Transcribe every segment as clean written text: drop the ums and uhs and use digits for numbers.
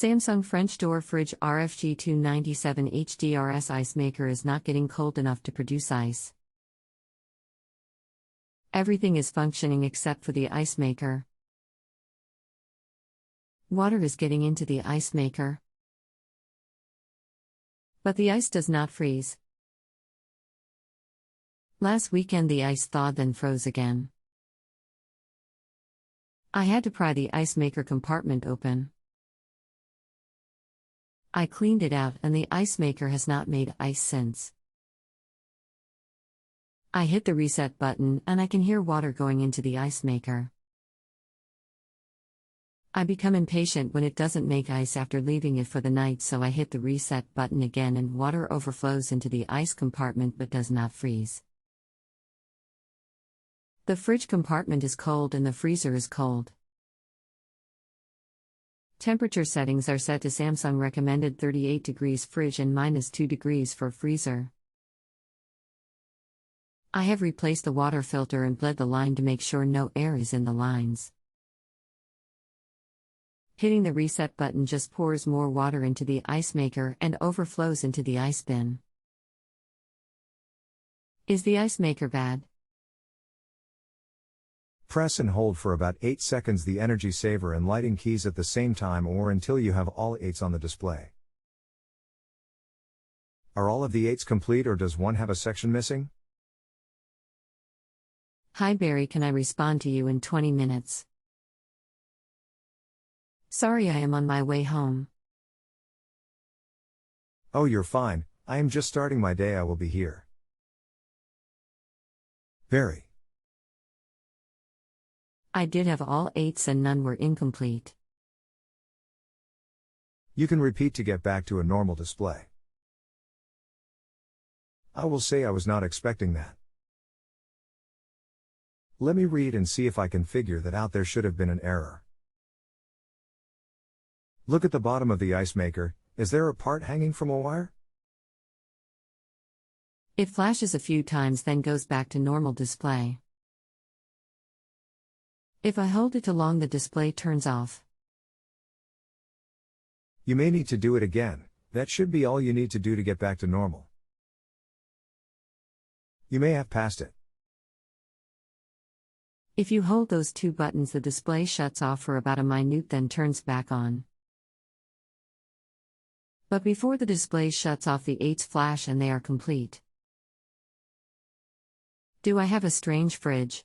Samsung French door fridge RFG297HDRS ice maker is not getting cold enough to produce ice. Everything is functioning except for the ice maker. Water is getting into the ice maker, but the ice does not freeze. Last weekend the ice thawed then froze again. I had to pry the ice maker compartment open. I cleaned it out and the ice maker has not made ice since. I hit the reset button and I can hear water going into the ice maker. I become impatient when it doesn't make ice after leaving it for the night, so I hit the reset button again and water overflows into the ice compartment but does not freeze. The fridge compartment is cold and the freezer is cold. Temperature settings are set to Samsung recommended 38 degrees fridge and -2 degrees for freezer. I have replaced the water filter and bled the line to make sure no air is in the lines. Hitting the reset button just pours more water into the ice maker and overflows into the ice bin. Is the ice maker bad? Press and hold for about 8 seconds the energy saver and lighting keys at the same time or until you have all 8s on the display. Are all of the 8s complete or does one have a section missing? Hi Barry, can I respond to you in 20 minutes? Sorry, I am on my way home. Oh, you're fine, I am just starting my day, I will be here. Barry. I did have all 8s and none were incomplete. You can repeat to get back to a normal display. I will say I was not expecting that. Let me read and see if I can figure that out. There should have been an error. Look at the bottom of the ice maker, is there a part hanging from a wire? It flashes a few times then goes back to normal display. If I hold it too long, the display turns off. You may need to do it again, that should be all you need to do to get back to normal. You may have passed it. If you hold those two buttons, the display shuts off for about a minute then turns back on. But before the display shuts off, the 8s flash and they are complete. Do I have a strange fridge?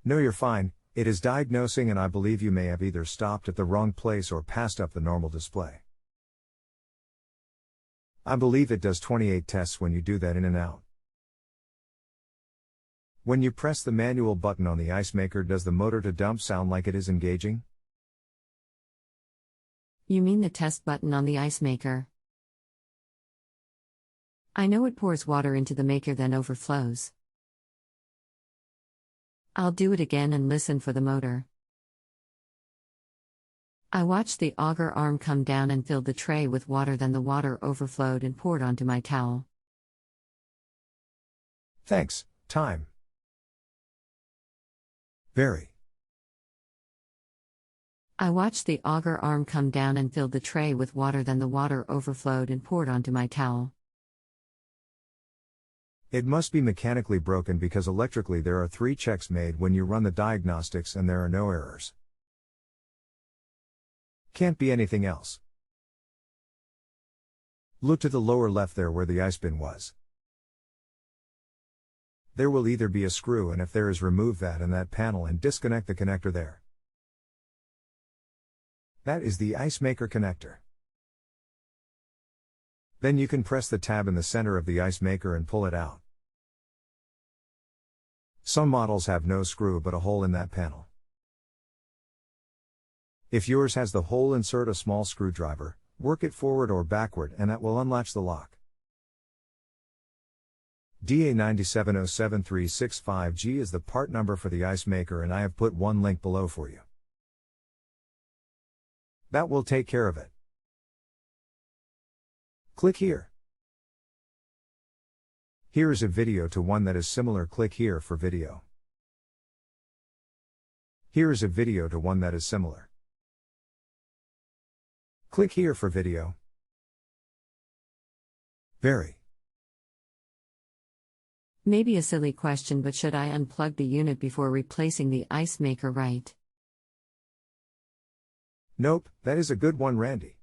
No, you're fine, it is diagnosing and I believe you may have either stopped at the wrong place or passed up the normal display. I believe it does 28 tests when you do that in and out. When you press the manual button on the ice maker, does the motor to dump sound like it is engaging? You mean the test button on the ice maker? I know it pours water into the maker then overflows. I'll do it again and listen for the motor. I watched the auger arm come down and filled the tray with water, then the water overflowed and poured onto my towel. Thanks, time. Barry. I watched the auger arm come down and filled the tray with water, then the water overflowed and poured onto my towel. It must be mechanically broken because electrically there are 3 checks made when you run the diagnostics and there are no errors. Can't be anything else. Look to the lower left there where the ice bin was. There will either be a screw, and if there is, remove that and that panel and disconnect the connector there. That is the ice maker connector. Then you can press the tab in the center of the ice maker and pull it out. Some models have no screw but a hole in that panel. If yours has the hole, insert a small screwdriver, work it forward or backward and that will unlatch the lock. DA9707365G is the part number for the ice maker and I have put one link below for you. That will take care of it. Click here. Here is a video to one that is similar. Click here for video. Here is a video to one that is similar. Click here for video. Very. Maybe a silly question, but should I unplug the unit before replacing the ice maker, right? Nope, that is a good one, Randy.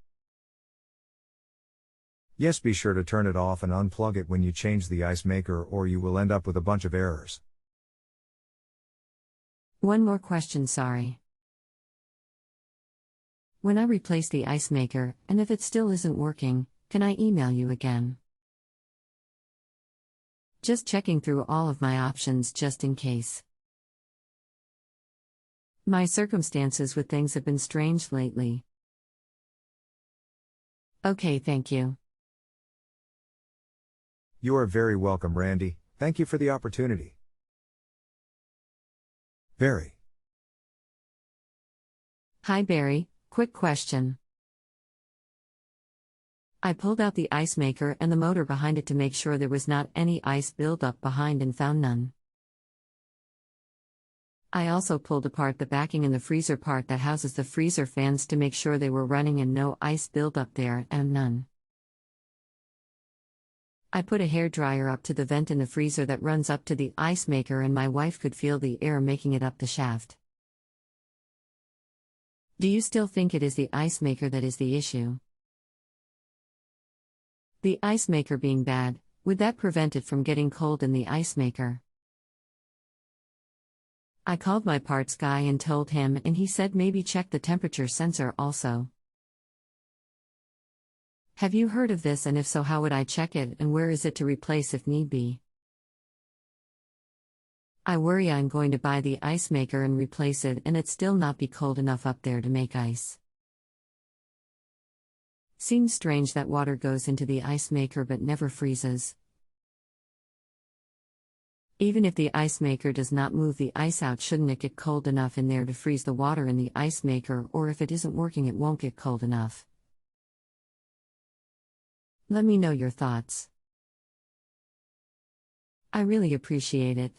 Yes, be sure to turn it off and unplug it when you change the ice maker, or you will end up with a bunch of errors. One more question, sorry. When I replace the ice maker, and if it still isn't working, can I email you again? Just checking through all of my options just in case. My circumstances with things have been strange lately. Okay, thank you. You are very welcome, Randy. Thank you for the opportunity. Very. Hi Barry, quick question. I pulled out the ice maker and the motor behind it to make sure there was not any ice buildup behind and found none. I also pulled apart the backing and the freezer part that houses the freezer fans to make sure they were running and no ice buildup there, and none. I put a hairdryer up to the vent in the freezer that runs up to the ice maker, and my wife could feel the air making it up the shaft. Do you still think it is the ice maker that is the issue? The ice maker being bad, would that prevent it from getting cold in the ice maker? I called my parts guy and told him, and he said maybe check the temperature sensor also. Have you heard of this, and if so, how would I check it, and where is it to replace if need be? I worry I'm going to buy the ice maker and replace it and it still not be cold enough up there to make ice. Seems strange that water goes into the ice maker but never freezes. Even if the ice maker does not move the ice out, shouldn't it get cold enough in there to freeze the water in the ice maker, or if it isn't working it won't get cold enough? Let me know your thoughts. I really appreciate it.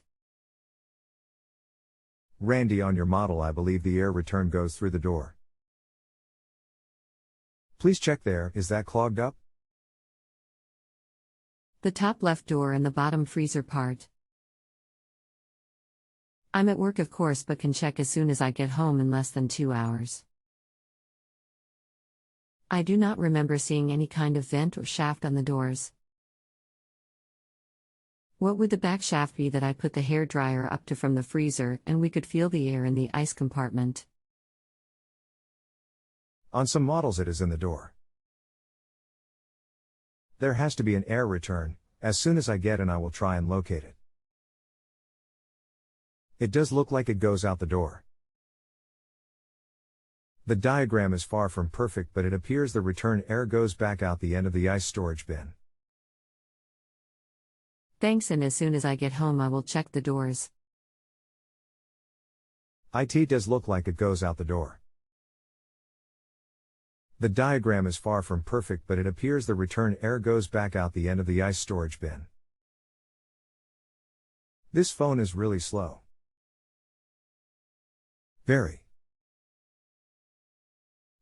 Randy, on your model I believe the air return goes through the door. Please check there, is that clogged up? The top left door and the bottom freezer part. I'm at work of course, but can check as soon as I get home in less than 2 hours. I do not remember seeing any kind of vent or shaft on the doors. What would the back shaft be that I put the hairdryer up to from the freezer and we could feel the air in the ice compartment? On some models it is in the door. There has to be an air return. As soon as I get in I will try and locate it. It does look like it goes out the door. The diagram is far from perfect, but it appears the return air goes back out the end of the ice storage bin. Thanks, and as soon as I get home I will check the doors. It does look like it goes out the door. The diagram is far from perfect, but it appears the return air goes back out the end of the ice storage bin. This phone is really slow. Very.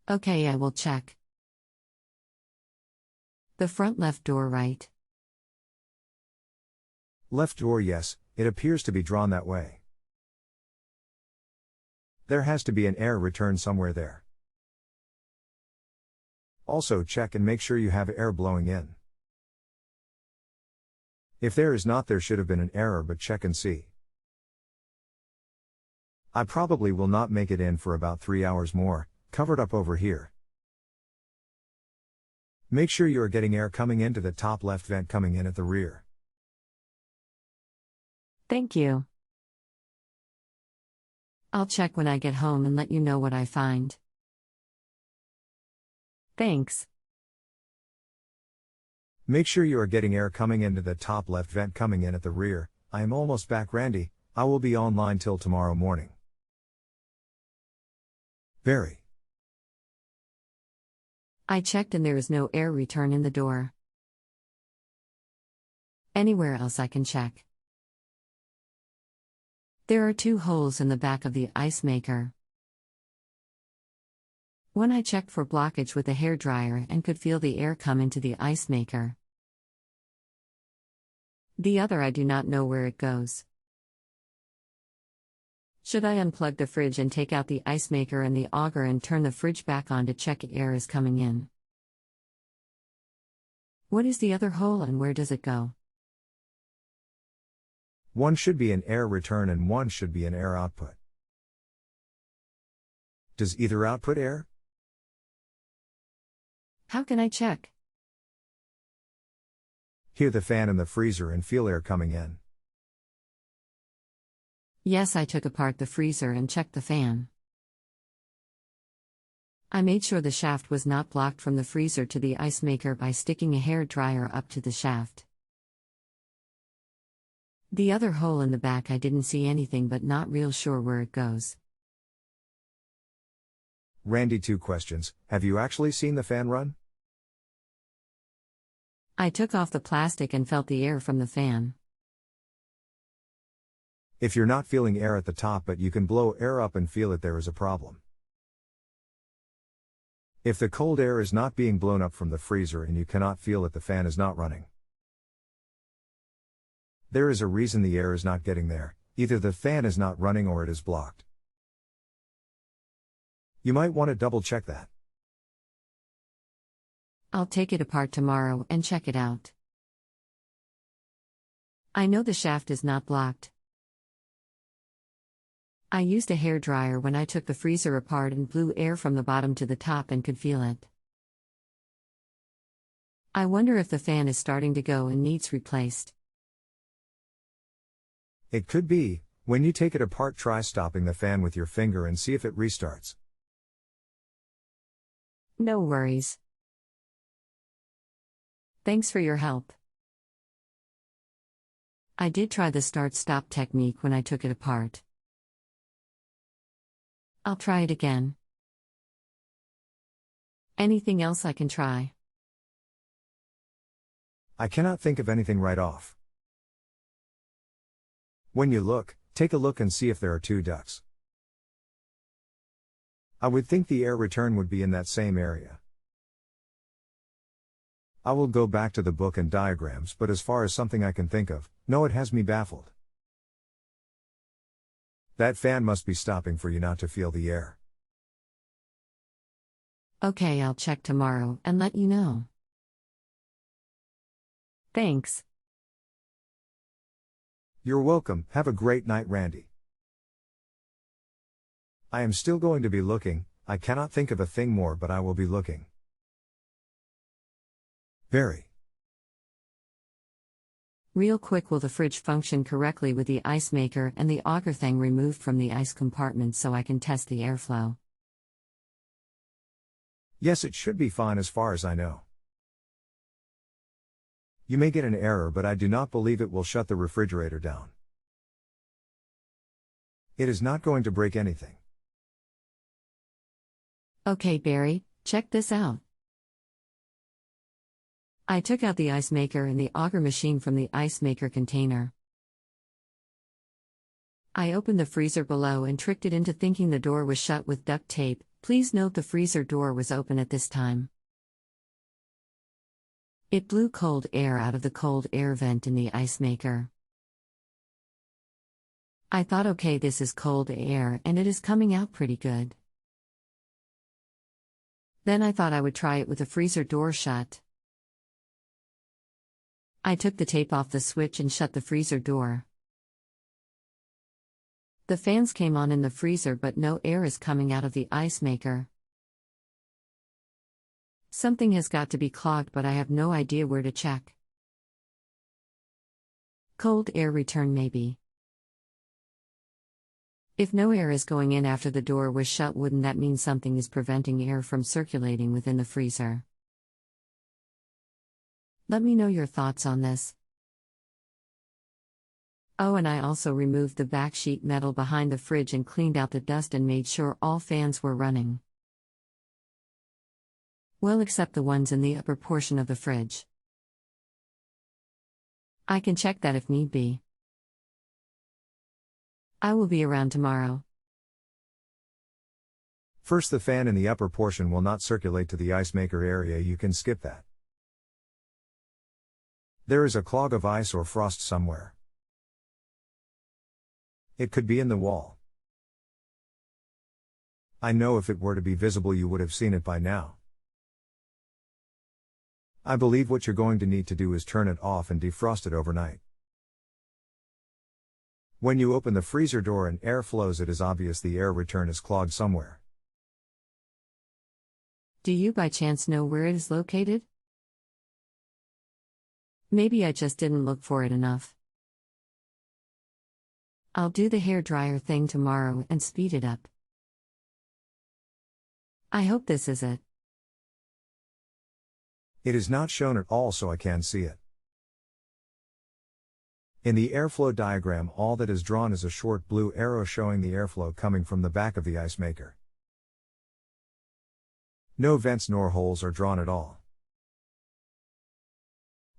Okay, I will check. The front left door, right? Left door, yes, it appears to be drawn that way. There has to be an air return somewhere there. Also check and make sure you have air blowing in. If there is not, there should have been an error, but check and see. I probably will not make it in for about 3 hours more, covered up over here. Make sure you are getting air coming into the top left vent coming in at the rear. Thank you. I'll check when I get home and let you know what I find. Thanks. Make sure you are getting air coming into the top left vent coming in at the rear. I am almost back, Randy. I will be online till tomorrow morning. Very. I checked and there is no air return in the door. Anywhere else I can check. There are 2 holes in the back of the ice maker. One I checked for blockage with a hairdryer and could feel the air come into the ice maker. The other I do not know where it goes. Should I unplug the fridge and take out the ice maker and the auger and turn the fridge back on to check if air is coming in? What is the other hole and where does it go? One should be an air return and one should be an air output. Does either output air? How can I check? Hear the fan in the freezer and feel air coming in. Yes, I took apart the freezer and checked the fan. I made sure the shaft was not blocked from the freezer to the ice maker by sticking a hairdryer up to the shaft. The other hole in the back I didn't see anything but not real sure where it goes. Randy, 2 questions. Have you actually seen the fan run? I took off the plastic and felt the air from the fan. If you're not feeling air at the top but you can blow air up and feel it, there is a problem. If the cold air is not being blown up from the freezer and you cannot feel it, the fan is not running. There is a reason the air is not getting there, either the fan is not running or it is blocked. You might want to double check that. I'll take it apart tomorrow and check it out. I know the shaft is not blocked. I used a hairdryer when I took the freezer apart and blew air from the bottom to the top and could feel it. I wonder if the fan is starting to go and needs replaced. It could be. When you take it apart, try stopping the fan with your finger and see if it restarts. No worries. Thanks for your help. I did try the start-stop technique when I took it apart. I'll try it again. Anything else I can try? I cannot think of anything right off. When you look, take a look and see if there are 2 ducts. I would think the air return would be in that same area. I will go back to the book and diagrams, but as far as something I can think of, no, it has me baffled. That fan must be stopping for you not to feel the air. Okay, I'll check tomorrow and let you know. Thanks. You're welcome. Have a great night, Randy. I am still going to be looking. I cannot think of a thing more, but I will be looking. Very. Real quick, will the fridge function correctly with the ice maker and the auger thing removed from the ice compartment so I can test the airflow? Yes, it should be fine as far as I know. You may get an error, but I do not believe it will shut the refrigerator down. It is not going to break anything. Okay, Barry, check this out. I took out the ice maker and the auger machine from the ice maker container. I opened the freezer below and tricked it into thinking the door was shut with duct tape. Please note the freezer door was open at this time. It blew cold air out of the cold air vent in the ice maker. I thought, okay, this is cold air and it is coming out pretty good. Then I thought I would try it with the freezer door shut. I took the tape off the switch and shut the freezer door. The fans came on in the freezer, but no air is coming out of the ice maker. Something has got to be clogged, but I have no idea where to check. Cold air return maybe. If no air is going in after the door was shut, wouldn't that mean something is preventing air from circulating within the freezer? Let me know your thoughts on this. Oh, and I also removed the back sheet metal behind the fridge and cleaned out the dust and made sure all fans were running. Well, except the ones in the upper portion of the fridge. I can check that if need be. I will be around tomorrow. First, the fan in the upper portion will not circulate to the ice maker area, you can skip that. There is a clog of ice or frost somewhere. It could be in the wall. I know if it were to be visible you would have seen it by now. I believe what you're going to need to do is turn it off and defrost it overnight. When you open the freezer door and air flows, it is obvious the air return is clogged somewhere. Do you by chance know where it is located? Maybe I just didn't look for it enough. I'll do the hairdryer thing tomorrow and speed it up. I hope this is it. It is not shown at all, so I can see it. In the airflow diagram, all that is drawn is a short blue arrow showing the airflow coming from the back of the ice maker. No vents nor holes are drawn at all.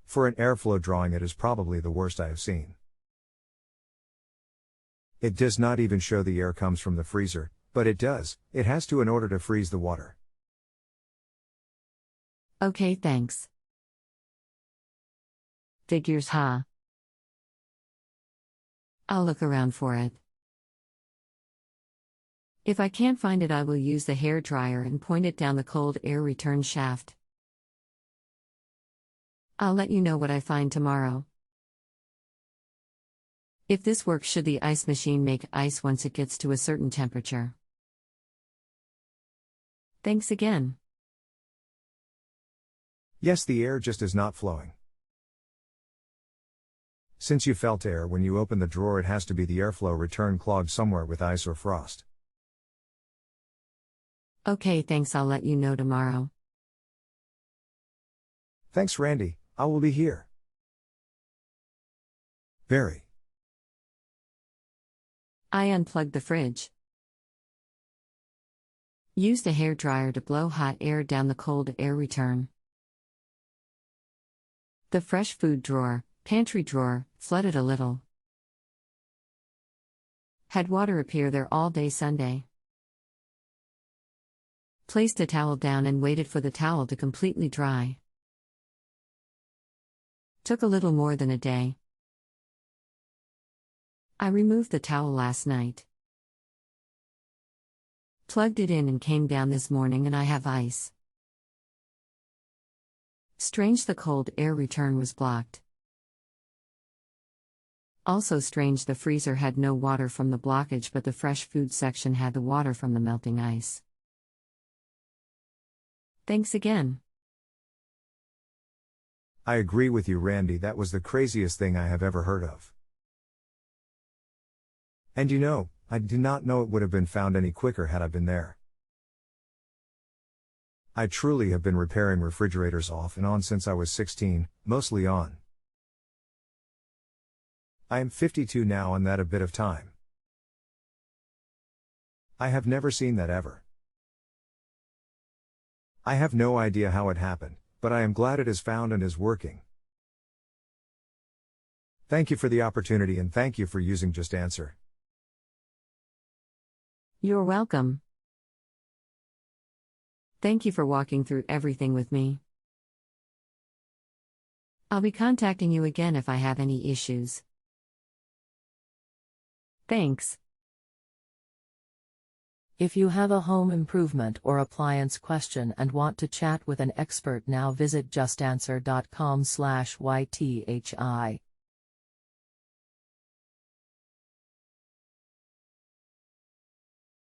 For an airflow drawing, it is probably the worst I have seen. It does not even show the air comes from the freezer, but it does, it has to in order to freeze the water. Okay, thanks. Figures, huh? I'll look around for it. If I can't find it, I will use the hairdryer and point it down the cold air return shaft. I'll let you know what I find tomorrow. If this works, should the ice machine make ice once it gets to a certain temperature? Thanks again. Yes, the air just is not flowing. Since you felt air when you open the drawer, it has to be the airflow return clogged somewhere with ice or frost. Okay, thanks. I'll let you know tomorrow. Thanks, Randy. I will be here. Very. I unplugged the fridge. Used a hairdryer to blow hot air down the cold air return. The fresh food drawer, pantry drawer, flooded a little. Had water appear there all day Sunday. Placed a towel down and waited for the towel to completely dry. Took a little more than a day. I removed the towel last night. Plugged it in and came down this morning and I have ice. Strange, the cold air return was blocked. Also strange, the freezer had no water from the blockage, but the fresh food section had the water from the melting ice. Thanks again. I agree with you, Randy, that was the craziest thing I have ever heard of. And you know, I do not know it would have been found any quicker had I been there. I truly have been repairing refrigerators off and on since I was 16, mostly on. I am 52 now, and that a bit of time. I have never seen that ever. I have no idea how it happened, but I am glad it is found and is working. Thank you for the opportunity, and thank you for using JustAnswer. You're welcome. Thank you for walking through everything with me. I'll be contacting you again if I have any issues. Thanks. If you have a home improvement or appliance question and want to chat with an expert, now visit justanswer.com/YTHI.